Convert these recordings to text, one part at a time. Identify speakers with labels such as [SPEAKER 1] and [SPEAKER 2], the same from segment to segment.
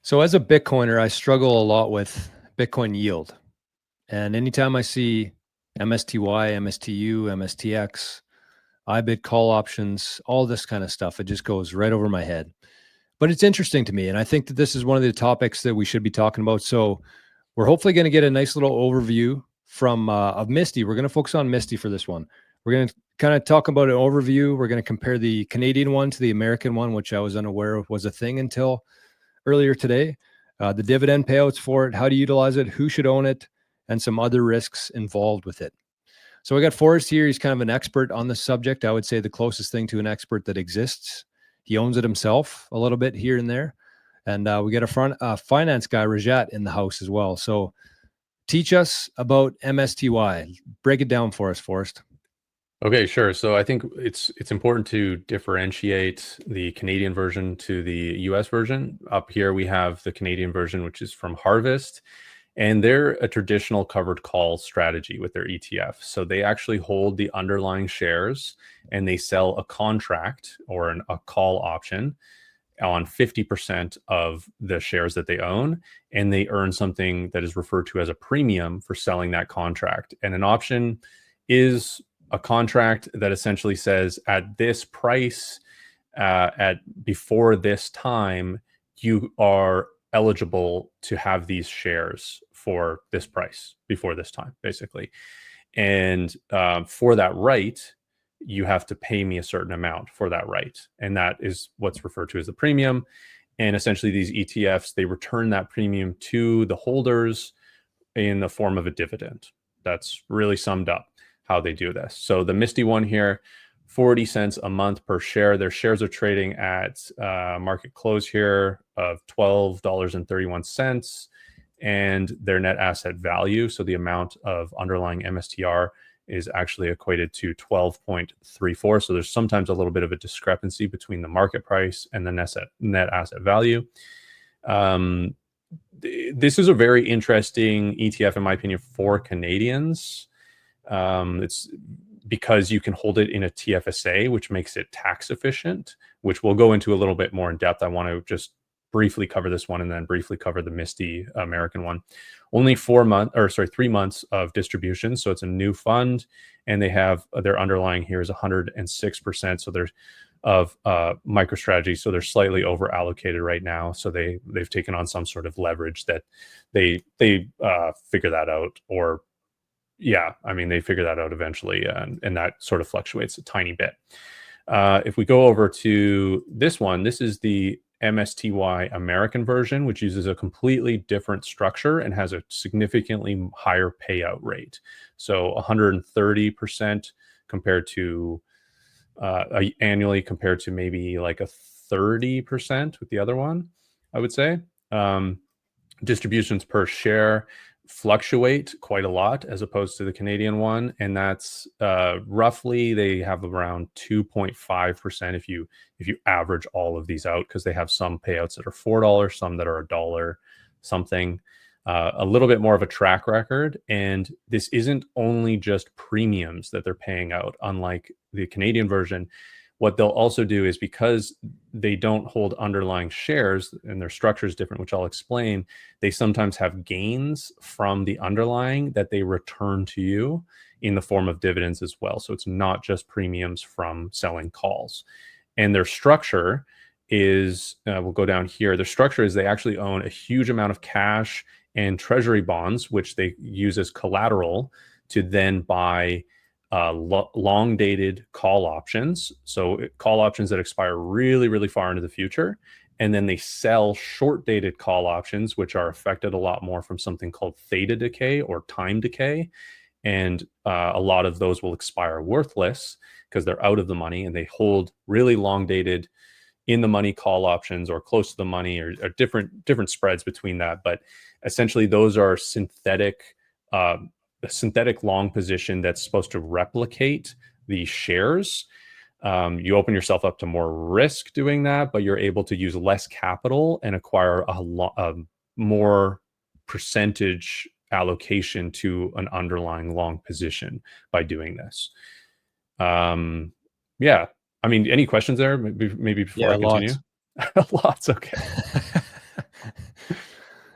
[SPEAKER 1] So as a Bitcoiner, I struggle a lot with Bitcoin yield. And anytime I see MSTY, MSTU, MSTX, IBIT call options, all this kind of stuff, it just goes right over my head. But it's interesting to me. And I think that this is one of the topics that we should be talking about. So we're hopefully going to get a nice little overview from of MSTY. We're going to focus on MSTY for this one. We're going to kind of talk about an overview. We're going to compare the Canadian one to the American one, which I was unaware of was a thing until earlier today, the dividend payouts for it, how to utilize it, who should own it, and some other risks involved with it. So I got Forrest here. He's kind of an expert on the subject. I would say the closest thing to an expert that exists. He owns it himself a little bit here and there. And we got a finance guy, Rajat, in the house as well. So teach us about MSTY. Break it down for us, Forrest.
[SPEAKER 2] Okay, sure. So I think it's important to differentiate the Canadian version to the US version. Up here we have the Canadian version, which is from Harvest, and they're a traditional covered call strategy with their ETF. So they actually hold the underlying shares and they sell a contract or a call option on 50% of the shares that they own, and they earn something that is referred to as a premium for selling that contract. And an option is a contract that essentially says at this price, at before this time, you are eligible to have these shares for this price before this time, basically. And for that right, you have to pay me a certain amount for that right. And that is what's referred to as the premium. And essentially these ETFs, they return that premium to the holders in the form of a dividend. That's really summed up how they do this. So the MSTY one here, 40 cents a month per share. Their shares are trading at market close here of $12.31. And their net asset value, so the amount of underlying MSTR, is actually equated to 12.34. So there's sometimes a little bit of a discrepancy between the market price and the net asset value. This is a very interesting ETF, in my opinion, for Canadians. It's because you can hold it in a TFSA, which makes it tax efficient, which we'll go into a little bit more in depth. I want to just briefly cover this one and then briefly cover the MSTY American one. Only 3 months of distribution. So it's a new fund, and they have their underlying here is 106%. So there's of MicroStrategy. So they're slightly over allocated right now. So they've taken on some sort of leverage that they figure that out, or yeah, I mean, they figure that out eventually, and that sort of fluctuates a tiny bit. If we go over to this one, this is the MSTY American version, which uses a completely different structure and has a significantly higher payout rate. So 130% compared to annually, compared to maybe like a 30% with the other one, I would say. Distributions per share fluctuate quite a lot as opposed to the Canadian one, and that's roughly, they have around 2.5% if you average all of these out, because they have some payouts that are $4, some that are $1 something. A little bit more of a track record, and this isn't only just premiums that they're paying out, unlike the Canadian version. What they'll also do is, because they don't hold underlying shares and their structure is different, which I'll explain, they sometimes have gains from the underlying that they return to you in the form of dividends as well. So it's not just premiums from selling calls. And their structure is, we'll go down here. Their structure is they actually own a huge amount of cash and treasury bonds, which they use as collateral to then buy long dated call options. So call options that expire really, really far into the future. And then they sell short dated call options, which are affected a lot more from something called theta decay or time decay. And a lot of those will expire worthless because they're out of the money, and they hold really long dated in the money call options, or close to the money, or different spreads between that. But essentially those are a synthetic long position that's supposed to replicate the shares. You open yourself up to more risk doing that, but you're able to use less capital and acquire a more percentage allocation to an underlying long position by doing this. Yeah, I mean, any questions there? Maybe before I continue?
[SPEAKER 1] Lots.
[SPEAKER 2] Lots, okay.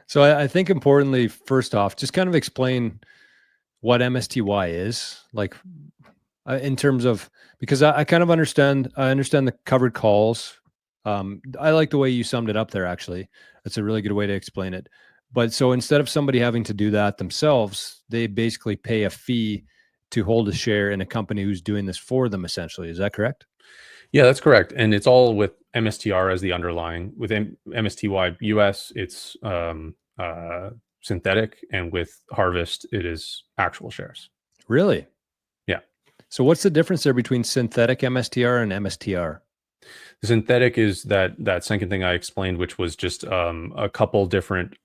[SPEAKER 1] So I think importantly, first off, just kind of explain what MSTY is, like in terms of, because I kind of understand. I understand the covered calls. I like the way you summed it up there. Actually, that's a really good way to explain it. But so instead of somebody having to do that themselves, they basically pay a fee to hold a share in a company who's doing this for them. Essentially, is that correct?
[SPEAKER 2] Yeah, that's correct. And it's all with MSTR as the underlying. With MSTY US, it's synthetic, and with Harvest, it is actual shares.
[SPEAKER 1] Really?
[SPEAKER 2] Yeah.
[SPEAKER 1] So what's the difference there between synthetic MSTR and MSTR?
[SPEAKER 2] The synthetic is that second thing I explained, which was just a couple different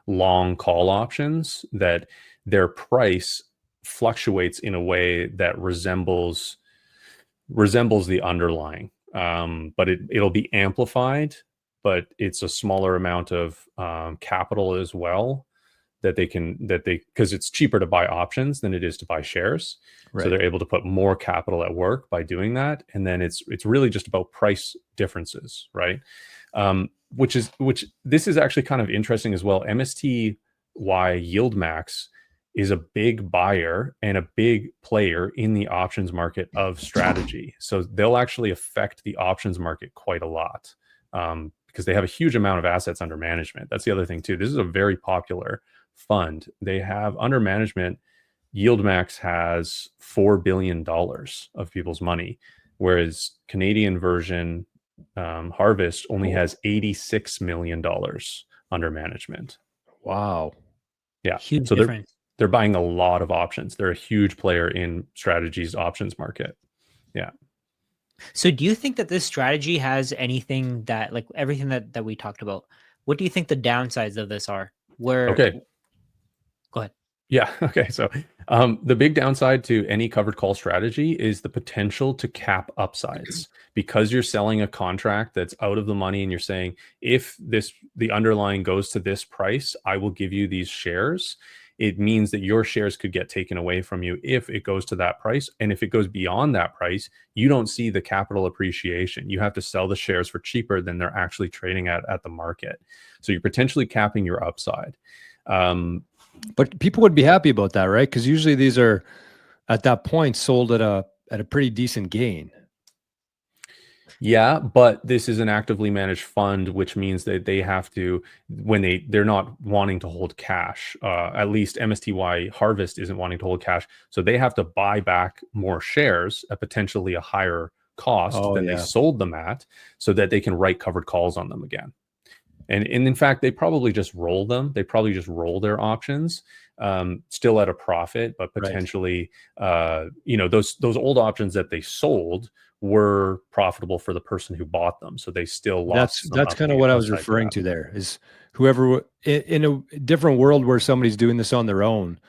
[SPEAKER 2] long call options that their price fluctuates in a way that resembles the underlying, but it'll be amplified, but it's a smaller amount of capital as well that because it's cheaper to buy options than it is to buy shares.
[SPEAKER 1] Right.
[SPEAKER 2] So they're able to put more capital at work by doing that. And then it's really just about price differences, right? Which this is actually kind of interesting as well. MSTY Yield Max is a big buyer and a big player in the options market of strategy. So they'll actually affect the options market quite a lot, because they have a huge amount of assets under management. That's the other thing too. This is a very popular fund. They have under management, YieldMax has $4 billion of people's money, whereas Canadian version Harvest only has $86 million under management.
[SPEAKER 1] Wow.
[SPEAKER 2] Yeah.
[SPEAKER 3] Huge
[SPEAKER 2] So
[SPEAKER 3] difference.
[SPEAKER 2] they're buying a lot of options. They're a huge player in strategies options market. Yeah.
[SPEAKER 3] So do you think that this strategy has anything that, like everything that we talked about, what do you think the downsides of this are?
[SPEAKER 2] Okay.
[SPEAKER 3] Go ahead.
[SPEAKER 2] Yeah. Okay. So the big downside to any covered call strategy is the potential to cap upsides, because you're selling a contract that's out of the money and you're saying, if the underlying goes to this price, I will give you these shares. It means that your shares could get taken away from you if it goes to that price. And if it goes beyond that price, you don't see the capital appreciation. You have to sell the shares for cheaper than they're actually trading at the market. So you're potentially capping your upside.
[SPEAKER 1] But people would be happy about that, right? Because usually these are at that point sold at a pretty decent gain.
[SPEAKER 2] Yeah, but this is an actively managed fund, which means that they have to, when they're not wanting to hold cash. At least MSTY Harvest isn't wanting to hold cash, so they have to buy back more shares at potentially a higher cost than they sold them at, so that they can write covered calls on them again. And in fact, they probably just roll them. They probably just roll their options, still at a profit, but potentially, those old options that they sold were profitable for the person who bought them. So they still lost.
[SPEAKER 1] That's kind of what I was referring to there, is whoever in a different world where somebody's doing this on their own,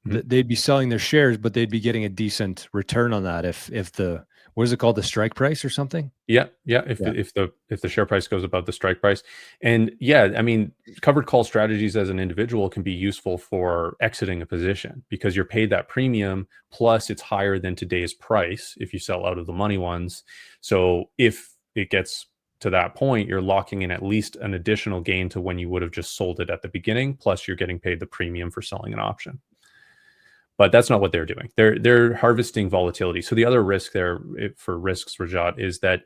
[SPEAKER 1] they'd be selling their shares, but they'd be getting a decent return on that if the, what is it called, the strike price or something?
[SPEAKER 2] Yeah. If the share price goes above the strike price. And yeah, I mean, covered call strategies as an individual can be useful for exiting a position, because you're paid that premium, plus it's higher than today's price if you sell out of the money ones. So if it gets to that point, you're locking in at least an additional gain to when you would have just sold it at the beginning, plus you're getting paid the premium for selling an option. But that's not what they're doing. They're harvesting volatility. So the other risk there for risks, Rajat, is that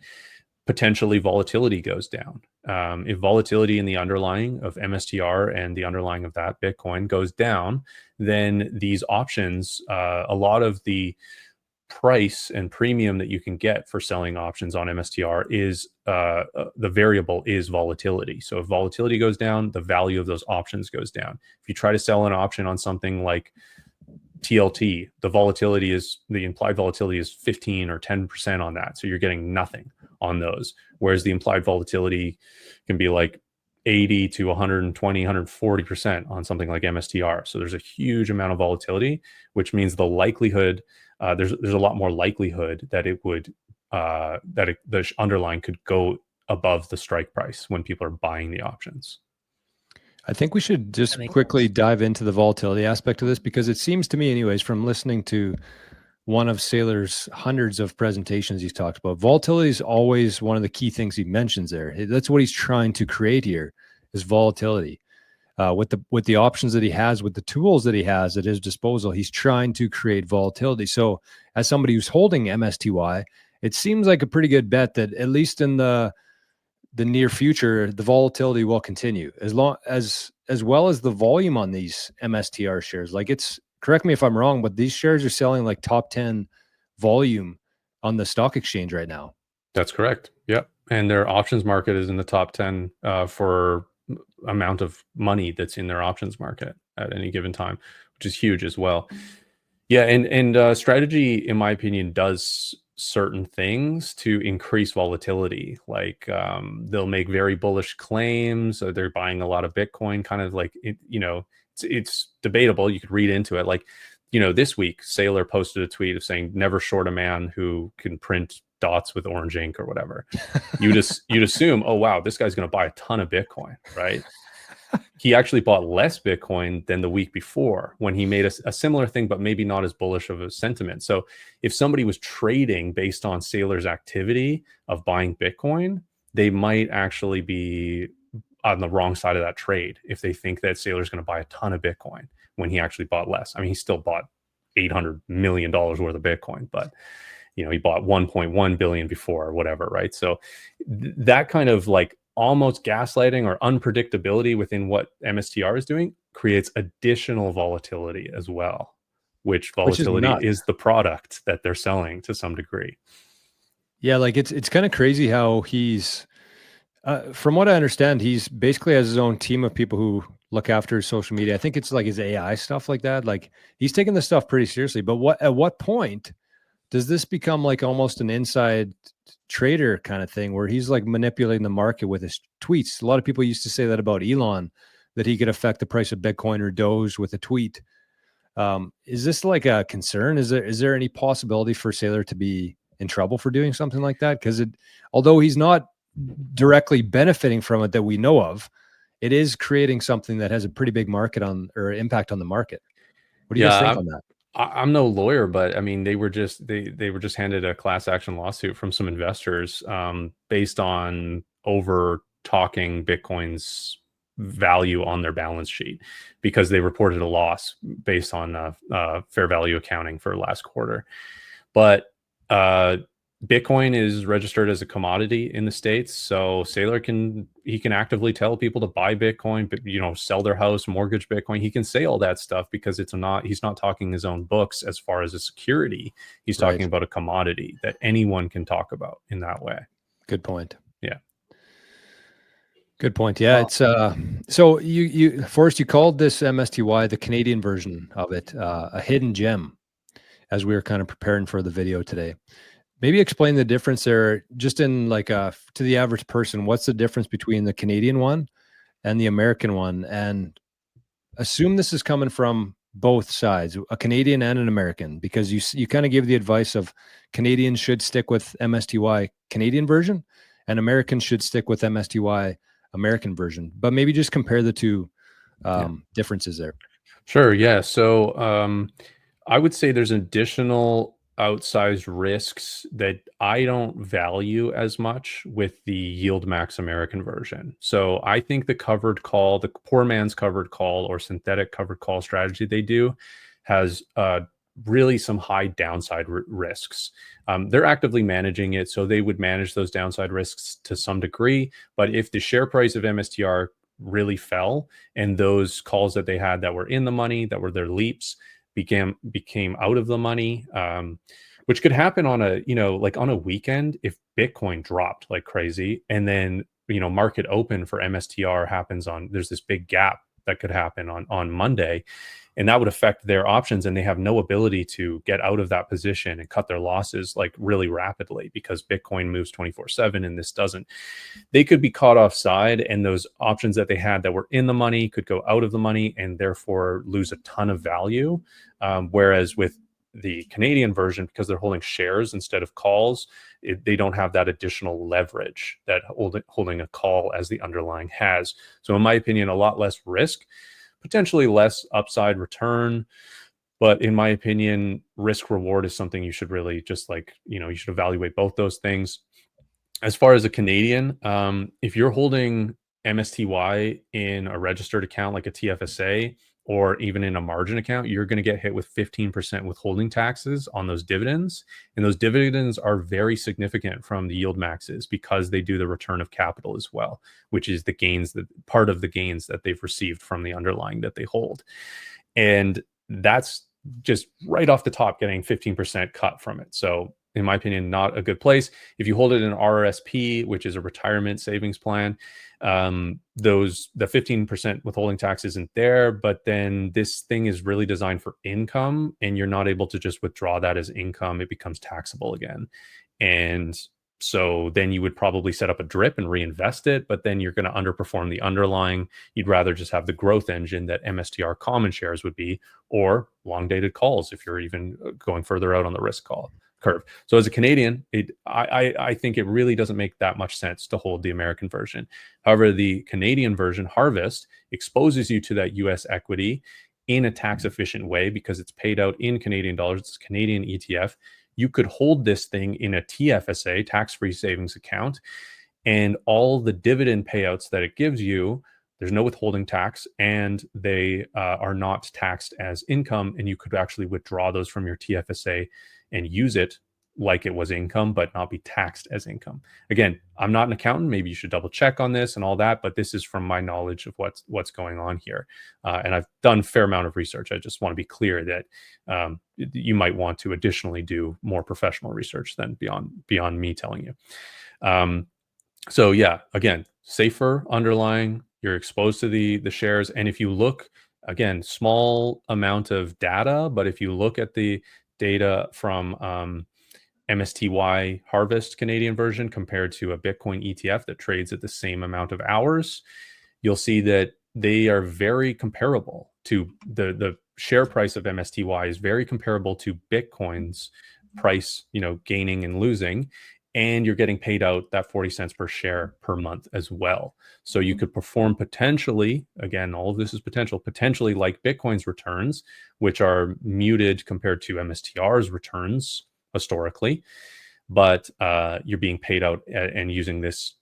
[SPEAKER 2] potentially volatility goes down. If volatility in the underlying of MSTR and the underlying of that Bitcoin goes down, then these options, a lot of the price and premium that you can get for selling options on MSTR is the variable is volatility. So if volatility goes down, the value of those options goes down. If you try to sell an option on something like TLT, the implied volatility is 15 or 10% on that. So you're getting nothing on those. Whereas the implied volatility can be like 80 to 120, 140% on something like MSTR. So there's a huge amount of volatility, which means the likelihood, there's a lot more likelihood that it would, the underlying could go above the strike price when people are buying the options.
[SPEAKER 1] I think we should just quickly dive into the volatility aspect of this, because it seems to me, anyways, from listening to one of Saylor's hundreds of presentations he's talked about, volatility is always one of the key things he mentions there. That's what he's trying to create here, is volatility. with the options that he has, with the tools that he has at his disposal, he's trying to create volatility. So as somebody who's holding MSTY, it seems like a pretty good bet that at least in the near future, the volatility will continue as well as the volume on these MSTR shares. Like, it's, correct me if I'm wrong, but these shares are selling like top 10 volume on the stock exchange right now.
[SPEAKER 2] That's correct. Yep. And their options market is in the top 10 for amount of money that's in their options market at any given time, which is huge as well. Yeah, and strategy, in my opinion, does certain things to increase volatility. Like they'll make very bullish claims. Or they're buying a lot of Bitcoin. Kind of like it's debatable. You could read into it. Like, this week, Saylor posted a tweet of saying, "Never short a man who can print dots with orange ink," or whatever. You'd assume, oh wow, this guy's going to buy a ton of Bitcoin, right? He actually bought less Bitcoin than the week before when he made a similar thing, but maybe not as bullish of a sentiment. So if somebody was trading based on Saylor's activity of buying Bitcoin, they might actually be on the wrong side of that trade if they think that Saylor's going to buy a ton of Bitcoin when he actually bought less. I mean, he still bought $800 million worth of Bitcoin, but he bought 1.1 billion before or whatever, right? So that kind of like almost gaslighting or unpredictability within what MSTR is doing creates additional volatility as well, which volatility is the product that they're selling to some degree.
[SPEAKER 1] Yeah, like it's kind of crazy how he's, from what I understand, he's basically has his own team of people who look after his social media. I think it's like his AI stuff like that. Like, he's taking this stuff pretty seriously. But at what point does this become like almost an inside trader kind of thing where he's like manipulating the market with his tweets? A lot of people used to say that about Elon, that he could affect the price of Bitcoin or Doge with a tweet. Is this like a concern? Is there any possibility for Saylor to be in trouble for doing something like that? Because although he's not directly benefiting from it that we know of, it is creating something that has a pretty big impact on the market. What do you guys think on that?
[SPEAKER 2] I'm no lawyer, but I mean, they were just handed a class action lawsuit from some investors based on over talking Bitcoin's value on their balance sheet because they reported a loss based on fair value accounting for last quarter. But Bitcoin is registered as a commodity in the States, so Saylor can actively tell people to buy Bitcoin, but sell their house, mortgage Bitcoin. He can say all that stuff because he's not talking his own books as far as a security. He's talking about a commodity that anyone can talk about in that way.
[SPEAKER 1] Good point.
[SPEAKER 2] Yeah.
[SPEAKER 1] Good point. Yeah, it's so Forrest, you called this MSTY, the Canadian version of it, a hidden gem, as we were kind of preparing for the video today. Maybe explain the difference there, just in like to the average person. What's the difference between the Canadian one and the American one? And assume this is coming from both sides, a Canadian and an American, because you kind of give the advice of Canadians should stick with MSTY Canadian version, and Americans should stick with MSTY American version. But maybe just compare the two differences there.
[SPEAKER 2] Sure. Yeah. So I would say there's additional outsized risks that I don't value as much with the yield max American version. So I think the covered call, the poor man's covered call or synthetic covered call strategy they do has really some high downside risks. They're actively managing it, so they would manage those downside risks to some degree. But if the share price of MSTR really fell and those calls that they had that were in the money, that were their leaps, became out of the money, which could happen on a weekend if Bitcoin dropped like crazy, and then market open for MSTR happens there's this big gap that could happen on Monday, and that would affect their options, and they have no ability to get out of that position and cut their losses like really rapidly because Bitcoin moves 24/7 and this doesn't. They could be caught offside, and those options that they had that were in the money could go out of the money and therefore lose a ton of value. Whereas with the Canadian version, because they're holding shares instead of calls, they don't have that additional leverage that holding a call as the underlying has. So in my opinion, a lot less risk, potentially less upside return. But in my opinion, risk reward is something you should really just you should evaluate both those things. As far as a Canadian, if you're holding MSTY in a registered account like a TFSA or even in a margin account, you're going to get hit with 15% withholding taxes on those dividends. And those dividends are very significant from the yield maxes because they do the return of capital as well, which is the gains, that part of the gains that they've received from the underlying that they hold. And that's just right off the top getting 15% cut from it. So in my opinion, not a good place. If you hold it in RRSP, which is a retirement savings plan, the 15% withholding tax isn't there, but then this thing is really designed for income and you're not able to just withdraw that as income. It becomes taxable again. And so then you would probably set up a drip and reinvest it, but then you're going to underperform the underlying. You'd rather just have the growth engine that MSTR common shares would be, or long dated calls if you're even going further out on the risk call curve. So as a Canadian, I think it really doesn't make that much sense to hold the American version. However, the Canadian version, Harvest, exposes you to that US equity in a tax efficient way because it's paid out in Canadian dollars. It's a Canadian ETF. You could hold this thing in a TFSA, tax-free savings account, and all the dividend payouts that it gives you, there's no withholding tax, and they are not taxed as income, and you could actually withdraw those from your TFSA and use it like it was income, but not be taxed as income. Again, I'm not an accountant. Maybe you should double check on this and all that, but this is from my knowledge of what's going on here. And I've done a fair amount of research. I just want to be clear that you might want to additionally do more professional research than beyond me telling you. So yeah, again, safer underlying, you're exposed to the shares. And if you look, again, small amount of data, but if you look at the data from MSTY Harvest Canadian version compared to a Bitcoin ETF that trades at the same amount of hours, you'll see that they are very comparable to the share price of MSTY is very comparable to Bitcoin's price, gaining and losing. And you're getting paid out that 40 cents per share per month as well. So you could perform potentially, again, all of this is potentially like Bitcoin's returns, which are muted compared to MSTR's returns historically, but you're being paid out and using this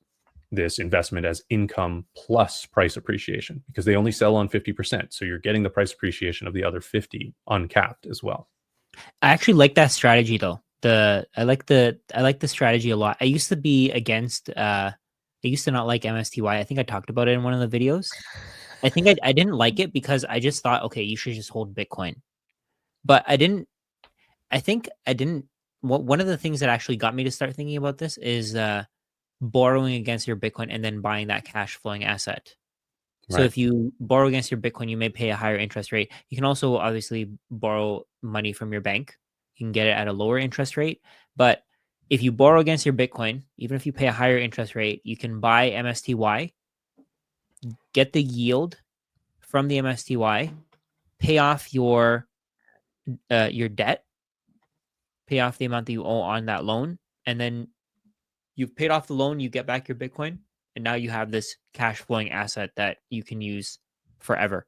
[SPEAKER 2] investment as income plus price appreciation because they only sell on 50%. So you're getting the price appreciation of the other 50 uncapped as well.
[SPEAKER 3] I actually like that strategy though. I like the strategy a lot. I used to be against I used to not like MSTY. I think I talked about it in one of the videos. I think I didn't like it because I just thought, okay, you should just hold Bitcoin. But one of the things that actually got me to start thinking about this is borrowing against your Bitcoin and then buying that cash flowing asset. So if you borrow against your Bitcoin, you may pay a higher interest rate. You can also obviously borrow money from your bank. You can get it at a lower interest rate. But if you borrow against your Bitcoin, even if you pay a higher interest rate, you can buy MSTY, get the yield from the MSTY, pay off your debt, pay off the amount that you owe on that loan, and then you've paid off the loan, you get back your Bitcoin, and now you have this cash flowing asset that you can use forever.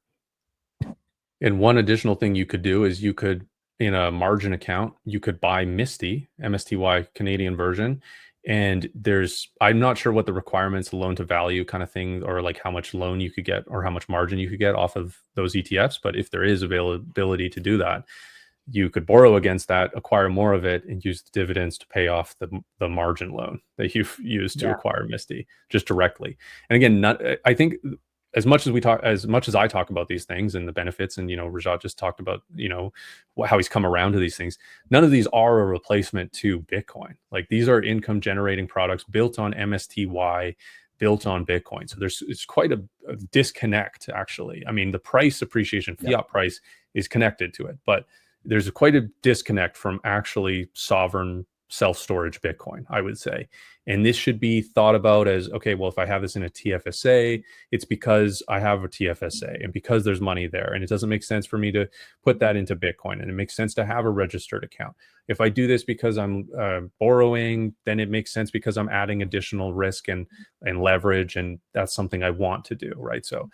[SPEAKER 2] And one additional thing you could do is you could, in a margin account, you could buy MSTY Canadian version. And I'm not sure what the requirements, loan to value kind of thing, or like how much loan you could get or how much margin you could get off of those ETFs. But if there is availability to do that, you could borrow against that, acquire more of it, and use the dividends to pay off the margin loan that you've used to acquire MSTY just directly. And again, I think as much as I talk about these things and the benefits, and Rajat just talked about how he's come around to these things, none of these are a replacement to Bitcoin. Like, these are income generating products built on MSTY, built on Bitcoin. So it's quite a disconnect, actually. I mean, the price appreciation, fiat price, is connected to it, but there's quite a disconnect from actually sovereign self-storage Bitcoin, I would say. And this should be thought about as, okay, well, if I have this in a TFSA, it's because I have a TFSA and because there's money there. And it doesn't make sense for me to put that into Bitcoin. And it makes sense to have a registered account. If I do this because I'm borrowing, then it makes sense because I'm adding additional risk and leverage. And that's something I want to do, right? So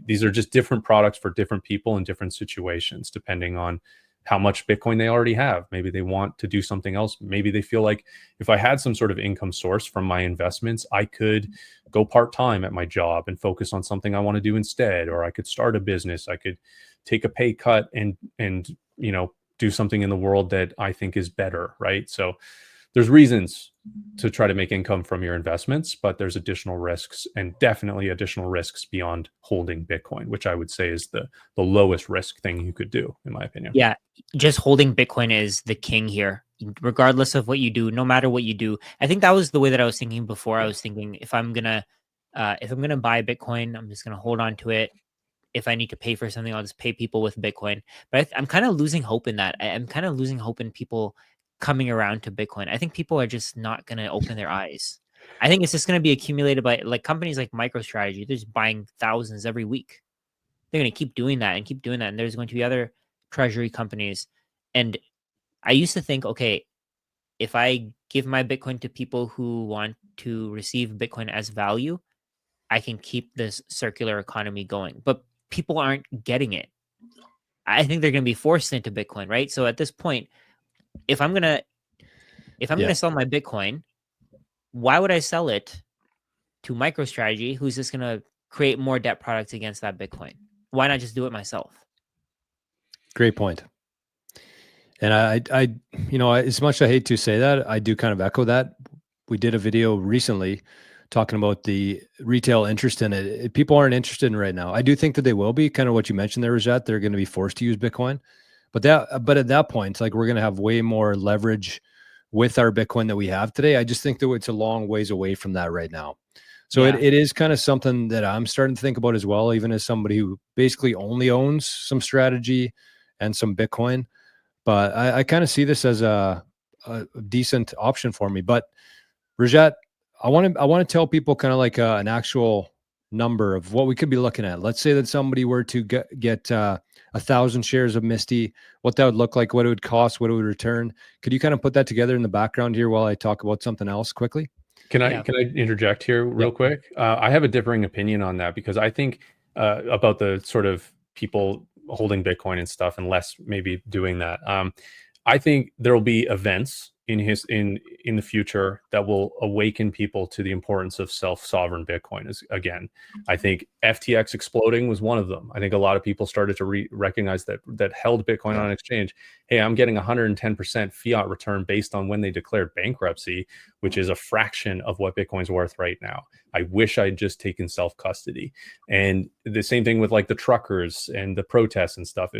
[SPEAKER 2] these are just different products for different people in different situations, depending on how much Bitcoin they already have. Maybe they want to do something else. Maybe they feel like if I had some sort of income source from my investments, I could go part-time at my job and focus on something I want to do instead, or I could start a business. I could take a pay cut and you know, do something in the world that I think is better, right? So there's reasons to try to make income from your investments, but there's additional risks, and definitely additional risks beyond holding Bitcoin, which I would say is the lowest risk thing you could do, in my opinion.
[SPEAKER 3] Yeah, just holding Bitcoin is the king here, regardless of what you do, no matter what you do. I think that was the way that I was thinking before. I was thinking if I'm gonna buy Bitcoin, I'm just gonna hold on to it. If I need to pay for something, I'll just pay people with Bitcoin. But I'm kind of losing hope in that. I'm kind of losing hope in people coming around to Bitcoin. I think people are just not going to open their eyes. I think it's just going to be accumulated by like companies like MicroStrategy. They're just buying thousands every week. They're going to keep doing that and keep doing that. And there's going to be other treasury companies. And I used to think, okay, if I give my Bitcoin to people who want to receive Bitcoin as value, I can keep this circular economy going. But people aren't getting it. I think they're going to be forced into Bitcoin, right? So at this point, if I'm gonna sell my Bitcoin, why would I sell it to MicroStrategy, who's just gonna create more debt products against that Bitcoin? Why not just do it myself?
[SPEAKER 1] Great point. And I, you know, as much as I hate to say that, I do kind of echo that. We did a video recently talking about the retail interest in it. People aren't interested in it right now. I do think that they will be, kind of what you mentioned there, Rajat. They're going to be forced to use Bitcoin. But at that point, like, we're going to have way more leverage with our Bitcoin that we have today. I just think that it's a long ways away from that right now. So
[SPEAKER 3] Yeah.
[SPEAKER 1] it is kind of something that I'm starting to think about as well, even as somebody who basically only owns some strategy and some Bitcoin. But I kind of see this as a decent option for me. But Rajat, I want to tell people kind of like an actual number of what we could be looking at. Let's say that somebody were to get 1,000 shares of MSTY, what that would look like, what it would cost, what it would return. Could you kind of put that together in the background here while I talk about something else quickly?
[SPEAKER 2] Can I interject here real quick? I have a differing opinion on that, because I think about the sort of people holding Bitcoin and stuff, and less maybe doing that. I think there will be events in the future that will awaken people to the importance of self-sovereign Bitcoin. Again, I think FTX exploding was one of them. I think a lot of people started to recognize that held Bitcoin on an exchange. Hey, I'm getting 110% fiat return based on when they declared bankruptcy, which is a fraction of what Bitcoin's worth right now. I wish I'd just taken self-custody. And the same thing with like the truckers and the protests and stuff.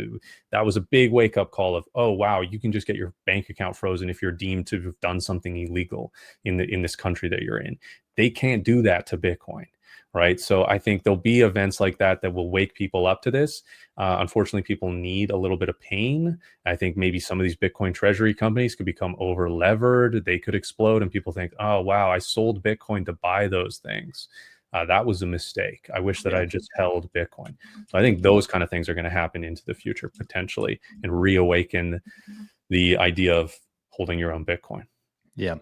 [SPEAKER 2] That was a big wake-up call of, oh wow, you can just get your bank account frozen if you're deemed to have done something illegal in this country that you're in. They can't do that to Bitcoin, right? So I think there'll be events like that that will wake people up to this. Unfortunately, people need a little bit of pain. I think maybe some of these Bitcoin treasury companies could become over levered. They could explode, and people think, oh wow, I sold Bitcoin to buy those things. That was a mistake. I wish that I just held Bitcoin. So I think those kind of things are going to happen into the future potentially, and reawaken the idea of holding your own Bitcoin.
[SPEAKER 1] Yeah.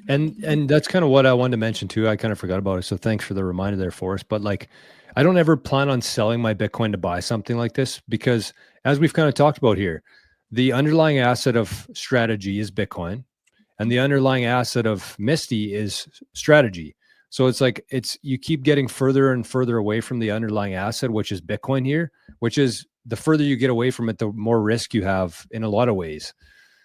[SPEAKER 1] And that's kind of what I wanted to mention too. I kind of forgot about it. So thanks for the reminder there for us. But like, I don't ever plan on selling my Bitcoin to buy something like this, because as we've kind of talked about here, the underlying asset of strategy is Bitcoin, and the underlying asset of MSTY is strategy. So it's like, you keep getting further and further away from the underlying asset, which is Bitcoin here, which is the further you get away from it, the more risk you have in a lot of ways.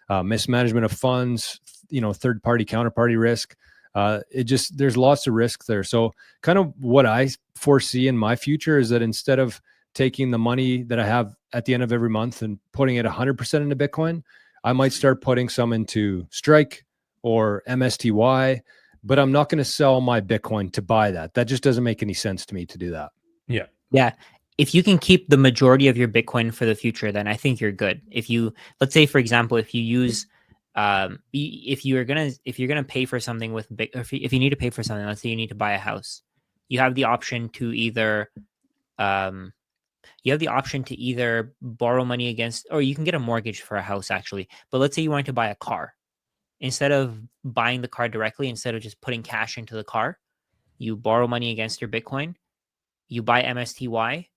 [SPEAKER 1] Mismanagement of funds, third-party counterparty risk. There's lots of risk there. So kind of what I foresee in my future is that instead of taking the money that I have at the end of every month and putting it 100% into Bitcoin, I might start putting some into STRK or MSTY, but I'm not going to sell my Bitcoin to buy that. That just doesn't make any sense to me to do that.
[SPEAKER 2] Yeah.
[SPEAKER 3] Yeah. If you can keep the majority of your Bitcoin for the future, then I think you're good. Let's say, for example, if you use, if you're gonna pay for something with if you need to pay for something, let's say you need to buy a house, you have the option to either, borrow money against, or you can get a mortgage for a house actually. But let's say you want to buy a car, instead of buying the car directly, instead of just putting cash into the car, you borrow money against your Bitcoin, you buy MSTY.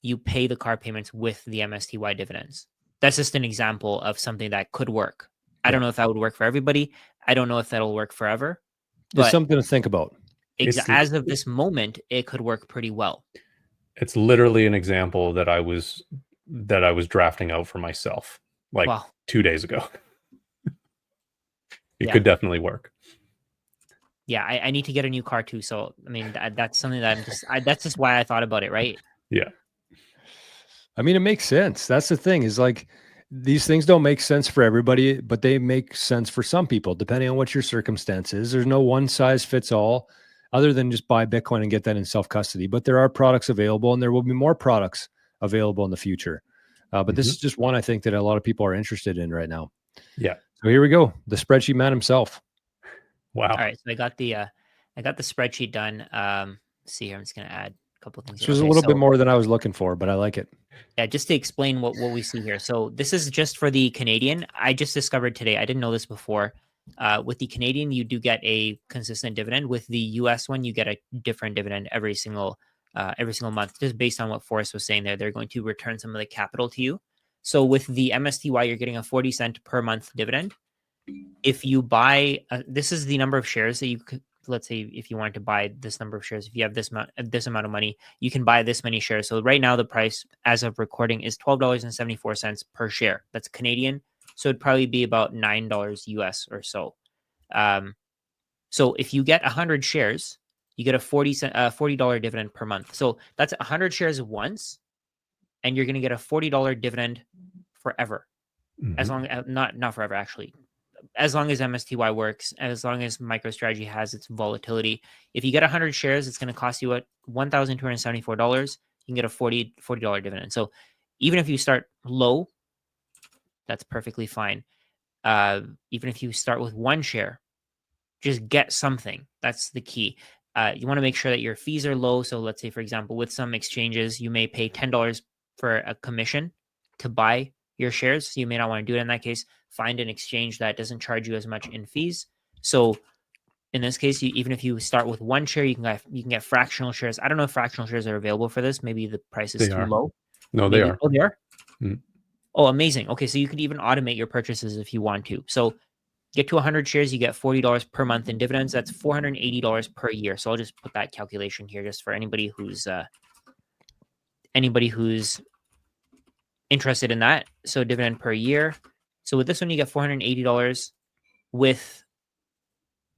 [SPEAKER 3] You pay the car payments with the MSTY dividends. That's just an example of something that could work. I
[SPEAKER 2] Yeah.
[SPEAKER 3] don't know if that would work for everybody. I don't know if that'll work forever.
[SPEAKER 1] It's
[SPEAKER 3] But
[SPEAKER 1] something to think about.
[SPEAKER 3] as of this moment, it could work pretty well.
[SPEAKER 2] It's literally an example that I was drafting out for myself like
[SPEAKER 3] Wow.
[SPEAKER 2] 2 days ago. It
[SPEAKER 3] Yeah.
[SPEAKER 2] could definitely work.
[SPEAKER 3] Yeah, I need to get a new car too. So I mean, that's something that that's just why I thought about it, right?
[SPEAKER 2] Yeah.
[SPEAKER 1] I mean, it makes sense. That's the thing, is like, these things don't make sense for everybody, but they make sense for some people, depending on what your circumstance is. There's no one size fits all, other than just buy Bitcoin and get that in self-custody. But there are products available, and there will be more products available in the future. But this is just one, I think, that a lot of people are interested in right now.
[SPEAKER 2] Yeah.
[SPEAKER 1] So here we go. The spreadsheet man himself.
[SPEAKER 2] Wow.
[SPEAKER 3] All right, so I got the spreadsheet done. Let's see here, I'm just gonna add a couple of things.
[SPEAKER 1] This was a little bit more than I was looking for, but I like it.
[SPEAKER 3] Yeah, just to explain what we see here. So this is just for the Canadian. I just discovered today. I didn't know this before. With the Canadian, you do get a consistent dividend. With the US one, you get a different dividend every single month, just based on what Forrest was saying there. They're going to return some of the capital to you. So with the MSTY, you're getting a 40-cent per month dividend. If you buy, this is the number of shares that you could, let's say if you wanted to buy this number of shares, if you have this amount of money, you can buy this many shares. So right now the price as of recording is $12.74 per share. That's Canadian. So it'd probably be about $9 US or so. So if you get 100 shares, you get a $40 dividend per month. So that's 100 shares once, and you're going to get a $40 dividend forever. As long as not forever, actually. As long as MSTY works, as long as MicroStrategy has its volatility. If you get 100 shares, it's going to cost you $1,274. You can get a $40 dividend. So even if you start low, that's perfectly fine. Even if you start with one share, just get something. That's the key. You want to make sure that your fees are low. So let's say, for example, with some exchanges, you may pay $10 for a commission to buy your shares. So you may not want to do it in that case. Find an exchange that doesn't charge you as much in fees. So in this case, even if you start with one share, you can get fractional shares. I don't know if fractional shares are available for this. Maybe the price is too low.
[SPEAKER 2] No, they are.
[SPEAKER 3] Oh, they are?
[SPEAKER 2] Mm.
[SPEAKER 3] Oh, amazing. Okay, so you could even automate your purchases if you want to. So get to 100 shares, you get $40 per month in dividends. That's $480 per year. So I'll just put that calculation here just for anybody who's interested in that. So dividend per year. So with this one, you get $480.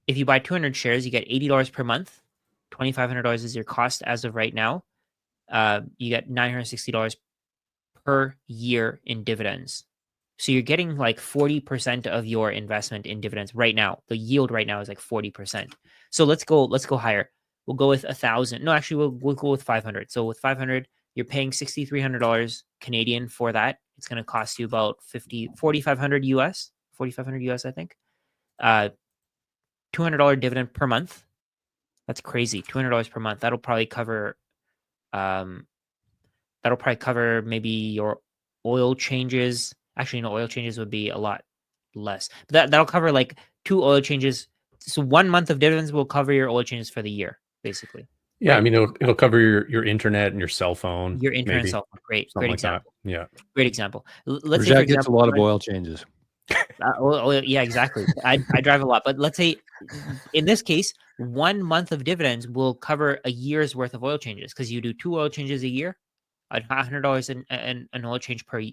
[SPEAKER 3] If you buy 200 shares, you get $80 per month. $2,500 is your cost as of right now. You get $960 per year in dividends. So you're getting like 40% of your investment in dividends right now. The yield right now is like 40%. So let's go higher. We'll go with 1,000. No, actually, we'll go with 500. So with 500, you're paying $6,300 Canadian for that. It's going to cost you about $4,500 US, $4,500 US, I think. $200 dividend per month. That's crazy. $200 per month. That'll probably cover maybe your oil changes. Actually, no, oil changes would be a lot less. But that'll cover like 2 oil changes. So 1 month of dividends will cover your oil changes for the year, basically.
[SPEAKER 2] Yeah,
[SPEAKER 3] right?
[SPEAKER 2] I mean, it'll cover your internet and your cell phone.
[SPEAKER 3] Your internet and
[SPEAKER 2] maybe.
[SPEAKER 3] cell phone. Great
[SPEAKER 2] Something like
[SPEAKER 3] example.
[SPEAKER 2] that. Yeah.
[SPEAKER 3] Great example. Let's say,
[SPEAKER 1] Rajat
[SPEAKER 3] for
[SPEAKER 1] gets
[SPEAKER 3] example,
[SPEAKER 1] a lot of oil changes.
[SPEAKER 3] yeah, exactly. I drive a lot, but let's say in this case, 1 month of dividends will cover a year's worth of oil changes because you do 2 oil changes a year, $100 in an oil change per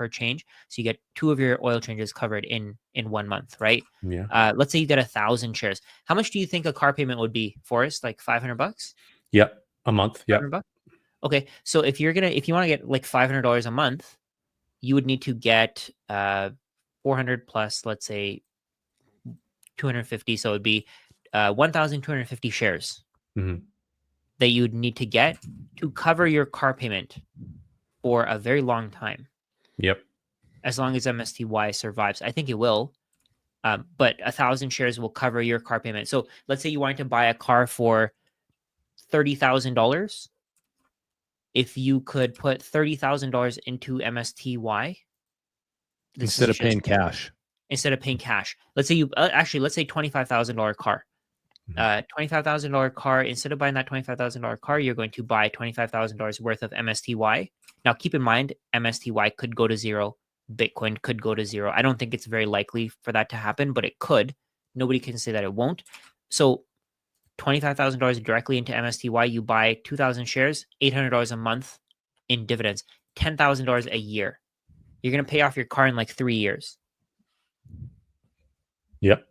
[SPEAKER 3] change. So you get 2 of your oil changes covered in 1 month, right?
[SPEAKER 2] Yeah.
[SPEAKER 3] Let's say you get 1,000 shares. How much do you think a car payment would be, Forrest? Like $500?
[SPEAKER 2] Yep. A month. Yep.
[SPEAKER 3] $500? Okay, so if you want to get like $500 a month, you would need to get 400 plus, let's say 250. So it would be 1,250 shares that you would need to get to cover your car payment for a very long time.
[SPEAKER 2] Yep.
[SPEAKER 3] As long as MSTY survives. I think it will. But 1,000 shares will cover your car payment. So let's say you wanted to buy a car for $30,000. If you could put $30,000 into MSTY,
[SPEAKER 1] Instead of paying cash.
[SPEAKER 3] Let's say let's say $25,000 car. $25,000 car. Instead of buying that $25,000 car, you're going to buy $25,000 worth of MSTY. Now, keep in mind, MSTY could go to zero Bitcoin could go to zero. I don't think it's very likely for that to happen, but it could. Nobody can say that it won't. So $25,000 directly into MSTY, you buy 2,000 shares, $800 a month in dividends, $10,000 a year. You're going to pay off your car in like 3 years.
[SPEAKER 2] Yep.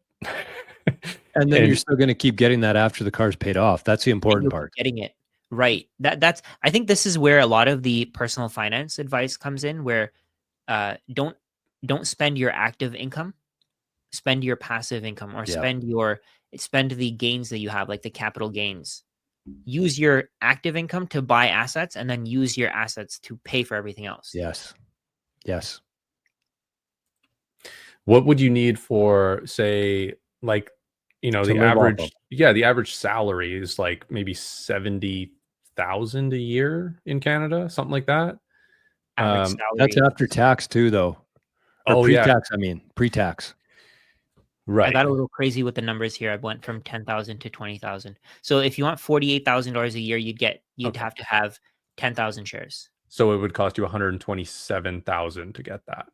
[SPEAKER 1] And then you're still going to keep getting that after the car's paid off. That's the important part.
[SPEAKER 3] Getting it right. That's. I think this is where a lot of the personal finance advice comes in. Where don't spend your active income, spend your passive income, or spend the gains that you have, like the capital gains. Use your active income to buy assets, and then use your assets to pay for everything else.
[SPEAKER 1] Yes.
[SPEAKER 2] What would you need for, say, like, the average salary is like maybe 70,000 a year in Canada, something like that.
[SPEAKER 3] Average salary.
[SPEAKER 1] That's after tax too, though. Or pre-tax. I mean, pre-tax.
[SPEAKER 2] Right.
[SPEAKER 3] I got a little crazy with the numbers here. I went from 10,000 to 20,000. So if you want $48,000 a year, you'd have to have 10,000 shares.
[SPEAKER 2] So it would cost you 127,000 to get that.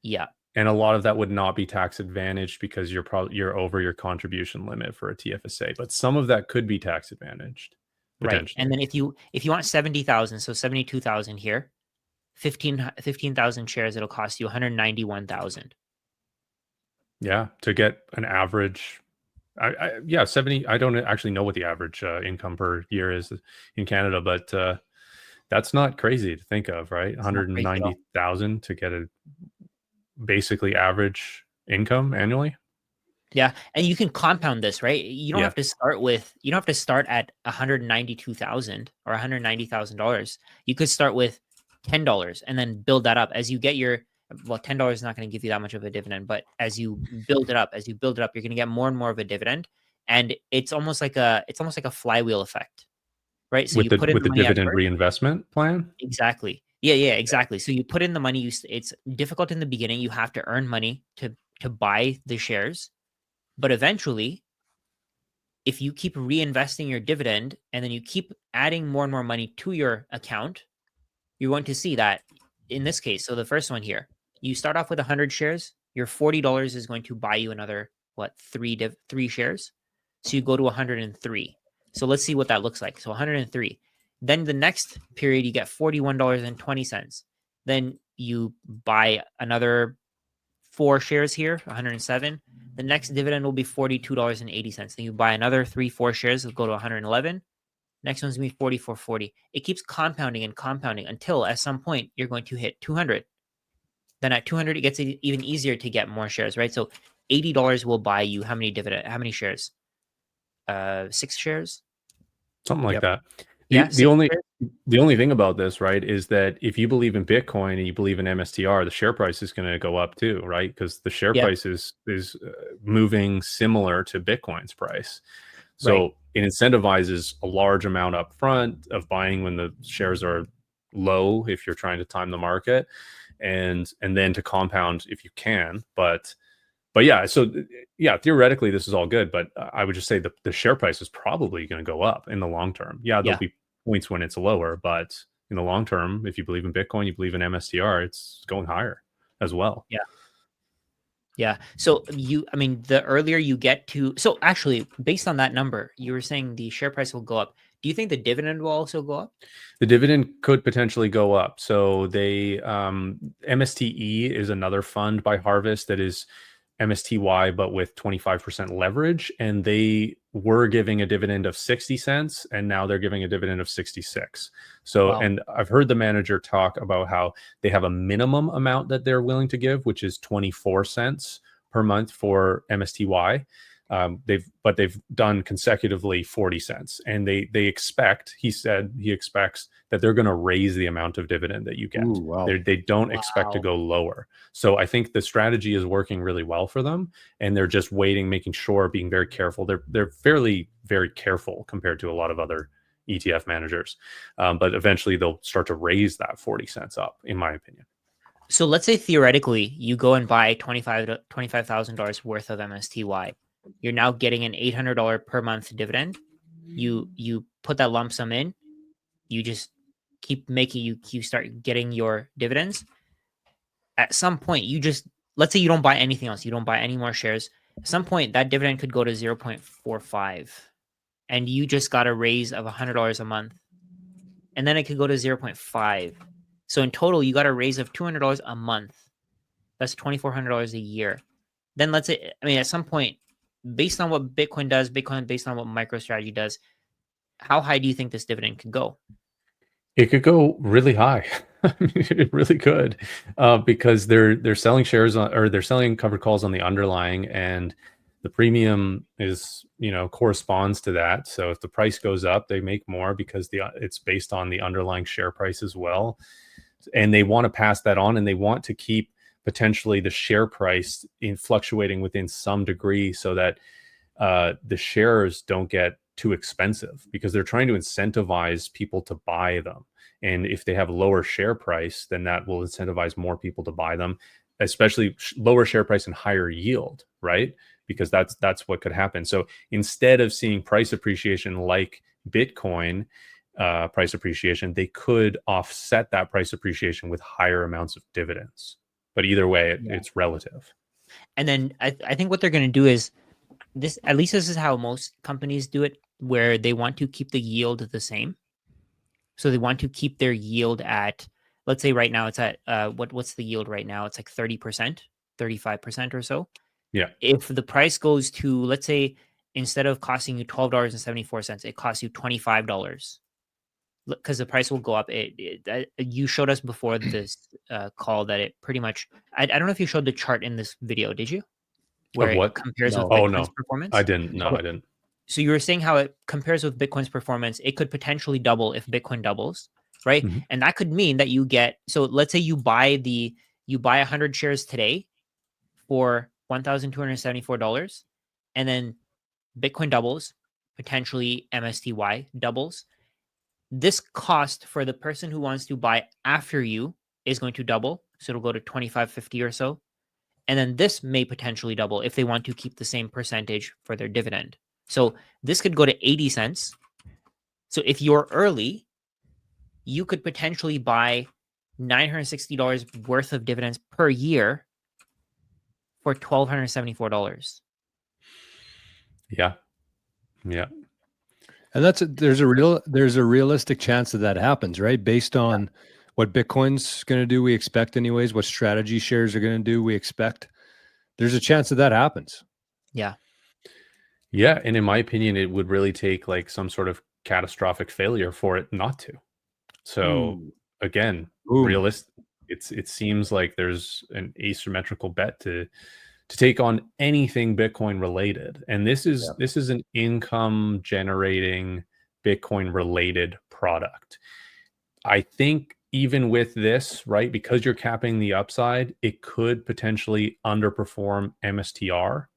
[SPEAKER 3] Yeah.
[SPEAKER 2] And a lot of that would not be tax advantaged because you're over your contribution limit for a TFSA, but some of that could be tax advantaged.
[SPEAKER 3] Right. And then if you want 70,000, so 72,000 here, 15,000 shares, it'll cost you 191,000.
[SPEAKER 2] Yeah, to get an average 70. I don't actually know what the average income per year is in Canada, but that's not crazy to think of, right? 190,000 to get a basically average income annually.
[SPEAKER 3] Yeah, and you can compound this, right? You don't have to start at 192,000 or $190,000. You could start with $10 and then build that up as you get your. Well, $10 is not going to give you that much of a dividend, but as you build it up, you're going to get more and more of a dividend, and it's almost like a flywheel effect, right? So you put in the
[SPEAKER 2] dividend reinvestment plan.
[SPEAKER 3] Exactly. Yeah, exactly. So you put in the money. It's difficult in the beginning. You have to earn money to buy the shares, but eventually, if you keep reinvesting your dividend and then you keep adding more and more money to your account, you're going to see that in this case. So the first one here, you start off with 100 shares. Your $40 is going to buy you another three shares. So you go to 103. So let's see what that looks like. So 103. Then the next period, you get $41.20. Then you buy another 4 shares here, 107. The next dividend will be $42.80. Then you buy another 4 shares, it'll go to 111. Next one's going to be $44.40. It keeps compounding and compounding until at some point you're going to hit 200. Then at 200, it gets even easier to get more shares, right? So $80 will buy you how many shares? 6 shares?
[SPEAKER 2] Something like that. The only thing about this, right, is that if you believe in Bitcoin and you believe in MSTR, the share price is going to go up too, right? Because the share price is moving similar to Bitcoin's price. So it incentivizes a large amount up front of buying when the shares are low, if you're trying to time the market, and then to compound if you can. But yeah, so yeah, theoretically this is all good, but I would just say the share price is probably going to go up in the long term. Yeah, there'll be points when it's lower, but in the long term, if you believe in Bitcoin, you believe in MSTR, it's going higher as well.
[SPEAKER 3] Yeah. So the earlier you get to, so actually based on that number, you were saying the share price will go up. Do you think the dividend will also go up?
[SPEAKER 2] The dividend could potentially go up. So MSTE is another fund by Harvest that is MSTY, but with 25% leverage. And they were giving a dividend of 60 cents, and now they're giving a dividend of 66. So, and I've heard the manager talk about how they have a minimum amount that they're willing to give, which is 24 cents per month for MSTY. They've done consecutively 40 cents, and he expects that they're going to raise the amount of dividend that you get.
[SPEAKER 1] Ooh, wow.
[SPEAKER 2] They don't expect to go lower. So I think the strategy is working really well for them, and they're just waiting, making sure, being very careful. They're fairly very careful compared to a lot of other ETF managers, but eventually they'll start to raise that 40 cents up, in my opinion.
[SPEAKER 3] So let's say theoretically you go and buy $25,000 worth of MSTY. You're now getting an $800 per month dividend. You put that lump sum in. You just keep making you start getting your dividends. at some point, let's say you don't buy anything else, you don't buy any more shares. At some point, that dividend could go to 0.45, and you just got a raise of $100 a month, and then it could go to 0.5. So in total, you got a raise of $200 a month. That's $2,400 a year. Then let's say, I mean, at some point, based on what Bitcoin does, based on what MicroStrategy does, how high do you think this dividend could go?
[SPEAKER 2] It could go really high. I mean, it really could, because they're selling shares on, or they're selling covered calls on the underlying, and the premium is, corresponds to that. So if the price goes up, they make more because it's based on the underlying share price as well, and they want to pass that on, and they want to keep potentially the share price in fluctuating within some degree so that the shares don't get too expensive, because they're trying to incentivize people to buy them. And if they have a lower share price, then that will incentivize more people to buy them, especially lower share price and higher yield, right? Because that's what could happen. So instead of seeing price appreciation like Bitcoin price appreciation, they could offset that price appreciation with higher amounts of dividends. But either way, it's relative.
[SPEAKER 3] And then I think what they're going to do is this, at least this is how most companies do it, where they want to keep the yield the same. So they want to keep their yield at, let's say right now it's at, what's the yield right now? It's like 30%, 35% or so.
[SPEAKER 2] Yeah.
[SPEAKER 3] If the price goes to, let's say, instead of costing you $12.74, it costs you $25, because the price will go up. You showed us before this call that it pretty much, I don't know if you showed the chart in this video, did you? Where
[SPEAKER 2] Of what?
[SPEAKER 3] it compares
[SPEAKER 1] No.
[SPEAKER 3] with
[SPEAKER 2] Oh,
[SPEAKER 3] Bitcoin's
[SPEAKER 2] no.
[SPEAKER 3] performance?
[SPEAKER 2] I didn't. No,
[SPEAKER 3] Okay.
[SPEAKER 2] I didn't.
[SPEAKER 3] So you were saying how it compares with Bitcoin's performance. It could potentially double if Bitcoin doubles, right?
[SPEAKER 2] Mhm.
[SPEAKER 3] And that could mean that you get, so let's say you buy 100 shares today for $1,274, and then Bitcoin doubles, potentially MSTY doubles. This cost for the person who wants to buy after you is going to double. So it'll go to 25.50 or so. And then this may potentially double if they want to keep the same percentage for their dividend. So this could go to 80 cents. So if you're early, you could potentially buy $960 worth of dividends per year for $1,274.
[SPEAKER 2] Yeah. Yeah.
[SPEAKER 1] And there's a realistic chance that happens, right? Based on what Bitcoin's going to do, we expect anyways, what strategy shares are going to do, we expect. There's a chance that happens.
[SPEAKER 3] Yeah.
[SPEAKER 2] Yeah. And in my opinion, it would really take like some sort of catastrophic failure for it not to. So again,
[SPEAKER 1] Boom.
[SPEAKER 2] it seems like there's an asymmetrical bet to take on anything Bitcoin related. And this is an income generating Bitcoin related product. I think even with this, right, because you're capping the upside, it could potentially underperform MSTR.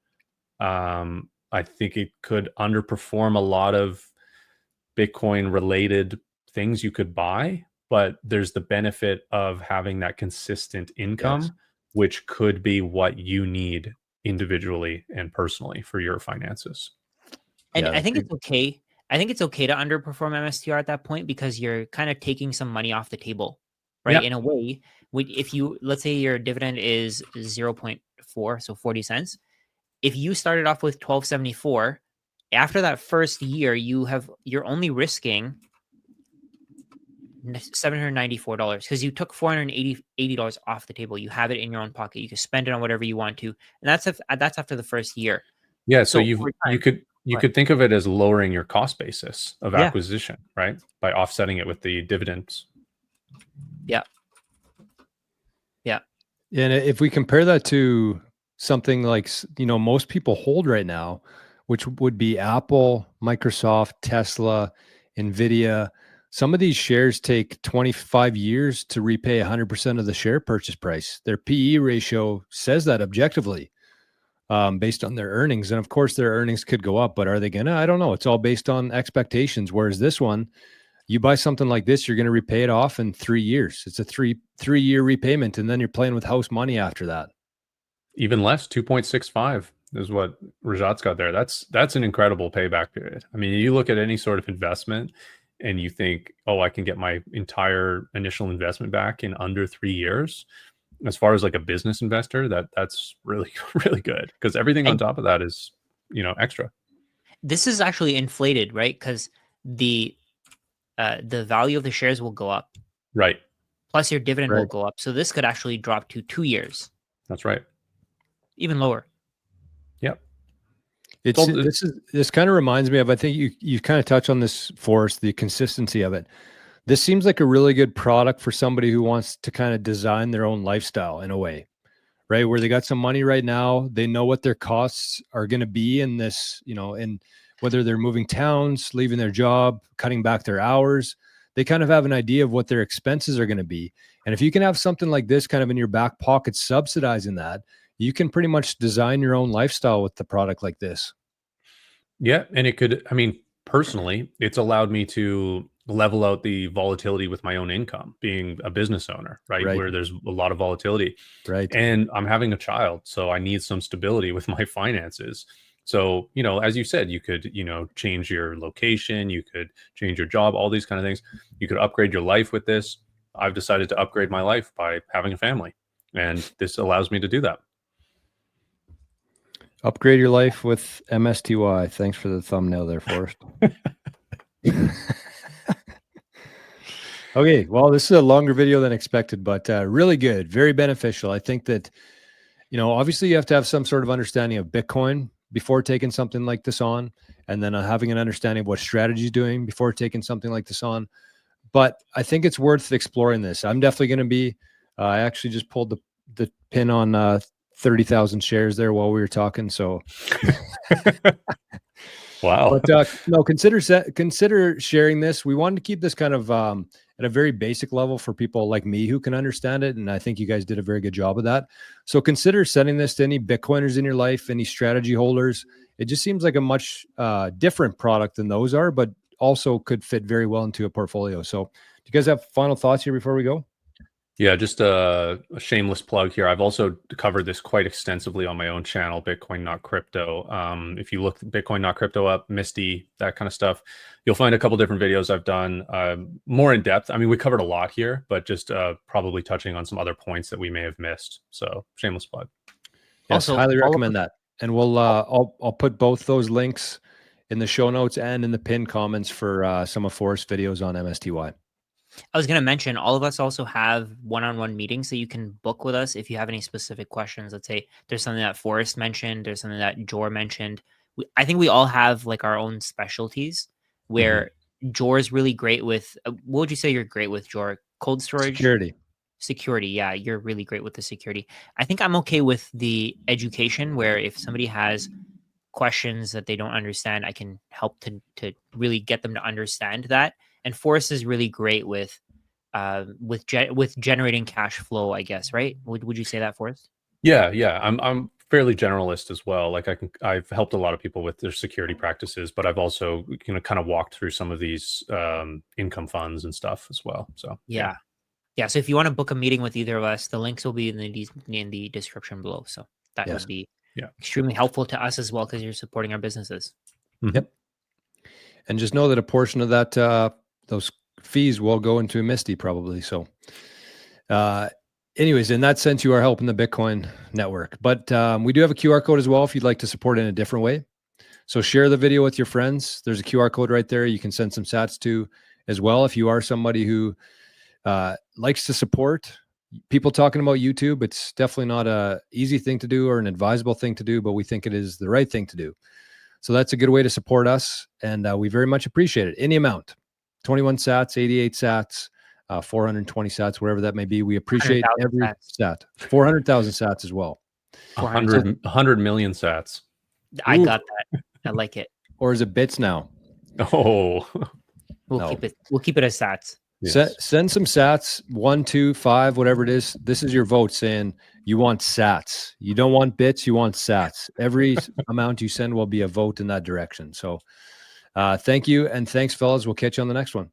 [SPEAKER 2] I think it could underperform a lot of Bitcoin related things you could buy, but there's the benefit of having that consistent income, which could be what you need individually and personally for your finances.
[SPEAKER 3] And
[SPEAKER 1] Yeah,
[SPEAKER 3] I think it's okay. I think it's okay to underperform MSTR at that point, because you're kind of taking some money off the table, right?
[SPEAKER 2] Yeah.
[SPEAKER 3] In a way, if you, let's say your dividend is 0.4, so 40 cents. If you started off with 12.74, after that first year, you're only risking $794 because you took $480 off the table. You have it in your own pocket. You can spend it on whatever you want to, and that's after the first year.
[SPEAKER 2] Yeah. So
[SPEAKER 3] over
[SPEAKER 2] you
[SPEAKER 3] time-
[SPEAKER 2] could think of it as lowering your cost basis of
[SPEAKER 3] Yeah.
[SPEAKER 2] acquisition, right? By offsetting it with the dividends.
[SPEAKER 3] Yeah. Yeah.
[SPEAKER 1] And if we compare that to something like, most people hold right now, which would be Apple, Microsoft, Tesla, Nvidia, some of these shares take 25 years to repay 100% of the share purchase price. Their PE ratio says that objectively, based on their earnings. And of course, their earnings could go up, but are they going to? I don't know. It's all based on expectations. Whereas this one, you buy something like this, you're going to repay it off in 3 years. It's a three-year repayment, and then you're playing with house money after that.
[SPEAKER 2] Even less, 2.65 is what Rajat's got there. That's an incredible payback period. I mean, you look at any sort of investment and you think, oh, I can get my entire initial investment back in under 3 years. as far as like a business investor, that's really, really good, because everything on top of that is, extra.
[SPEAKER 3] This is actually inflated, right? Because the value of the shares will go up.
[SPEAKER 2] Right.
[SPEAKER 3] Plus your dividend will
[SPEAKER 1] Right.
[SPEAKER 3] go up. So this could actually drop to 2 years,
[SPEAKER 2] That's right.
[SPEAKER 3] even lower.
[SPEAKER 2] Yep.
[SPEAKER 1] This kind of reminds me of, I think you kind of touch on this, Forrest, the consistency of it. This seems like a really good product for somebody who wants to kind of design their own lifestyle in a way, right? Where they got some money right now, they know what their costs are going to be in this, and whether they're moving towns, leaving their job, cutting back their hours, they kind of have an idea of what their expenses are going to be. And if you can have something like this kind of in your back pocket, subsidizing that, you can pretty much design your own lifestyle with the product like this.
[SPEAKER 2] Yeah. And it could, I mean, personally, it's allowed me to level out the volatility with my own income, being a business owner, right?
[SPEAKER 1] Right.
[SPEAKER 2] Where there's a lot of volatility.
[SPEAKER 1] Right.
[SPEAKER 2] And I'm having a child, so I need some stability with my finances. So, as you said, you could, change your location, you could change your job, all these kind of things. You could upgrade your life with this. I've decided to upgrade my life by having a family, and this allows me to do that.
[SPEAKER 1] Upgrade your life with MSTY. Thanks for the thumbnail there, Forrest. Okay, well, this is a longer video than expected, but really good, very beneficial. I think that, obviously you have to have some sort of understanding of Bitcoin before taking something like this on, and then having an understanding of what strategy is doing before taking something like this on. But I think it's worth exploring this. I'm definitely going to be, I actually just pulled the pin on 30,000 shares there while we were talking. So
[SPEAKER 2] Wow.
[SPEAKER 1] But no, consider sharing this. We wanted to keep this kind of at a very basic level for people like me who can understand it, and I think you guys did a very good job of that. So consider sending this to any Bitcoiners in your life, any strategy holders. It just seems like a much different product than those are, but also could fit very well into a portfolio. So, do you guys have final thoughts here before we go?
[SPEAKER 2] Yeah, just a shameless plug here. I've also covered this quite extensively on my own channel, Bitcoin Not Crypto. If you look Bitcoin Not Crypto up, MSTY, that kind of stuff, you'll find a couple different videos I've done more in depth. I mean, we covered a lot here, but just probably touching on some other points that we may have missed. So shameless plug.
[SPEAKER 1] Yes,
[SPEAKER 3] Also,
[SPEAKER 1] highly recommend that. And we'll I'll put both those links in the show notes and in the pinned comments for some of Forrest's videos on MSTY.
[SPEAKER 3] I was going to mention, all of us also have one-on-one meetings that you can book with us if you have any specific questions. Let's say there's something that Forrest mentioned, there's something that Jor mentioned. I think we all have like our own specialties where Jor is really great with, what would you say you're great with, Jor? Cold storage? Security. Yeah, you're really great with the security. I think I'm okay with the education, where if somebody has questions that they don't understand, I can help to really get them to understand that. And Forrest is really great with generating cash flow, I guess, right? Would you say that, Forrest?
[SPEAKER 2] Yeah. I'm fairly generalist as well. Like I've helped a lot of people with their security practices, but I've also kind of walked through some of these income funds and stuff as well. So
[SPEAKER 3] Yeah. So if you want to book a meeting with either of us, the links will be in the description below. So that would be extremely helpful to us as well, because you're supporting our businesses.
[SPEAKER 1] Yep. And just know that a portion of that those fees will go into MSTY probably. So anyways, in that sense, you are helping the Bitcoin network. But we do have a QR code as well if you'd like to support in a different way. So share the video with your friends. There's a QR code right there. You can send some sats to as well. If you are somebody who likes to support people talking about YouTube, it's definitely not a easy thing to do or an advisable thing to do, but we think it is the right thing to do. So that's a good way to support us. And we very much appreciate it. Any amount, 21 sats, 88 sats, 420 sats, whatever that may be. We appreciate every sat. 400,000 sats as well.
[SPEAKER 2] 100 million sats.
[SPEAKER 3] I got that. I like it.
[SPEAKER 1] Or is it bits now?
[SPEAKER 2] Oh,
[SPEAKER 3] we'll keep it as sats.
[SPEAKER 2] Yes.
[SPEAKER 1] Send some sats, 1, 2, 5, whatever it is. This is your vote saying you want sats. You don't want bits, you want sats. Every amount you send will be a vote in that direction. So thank you. And thanks, fellas. We'll catch you on the next one.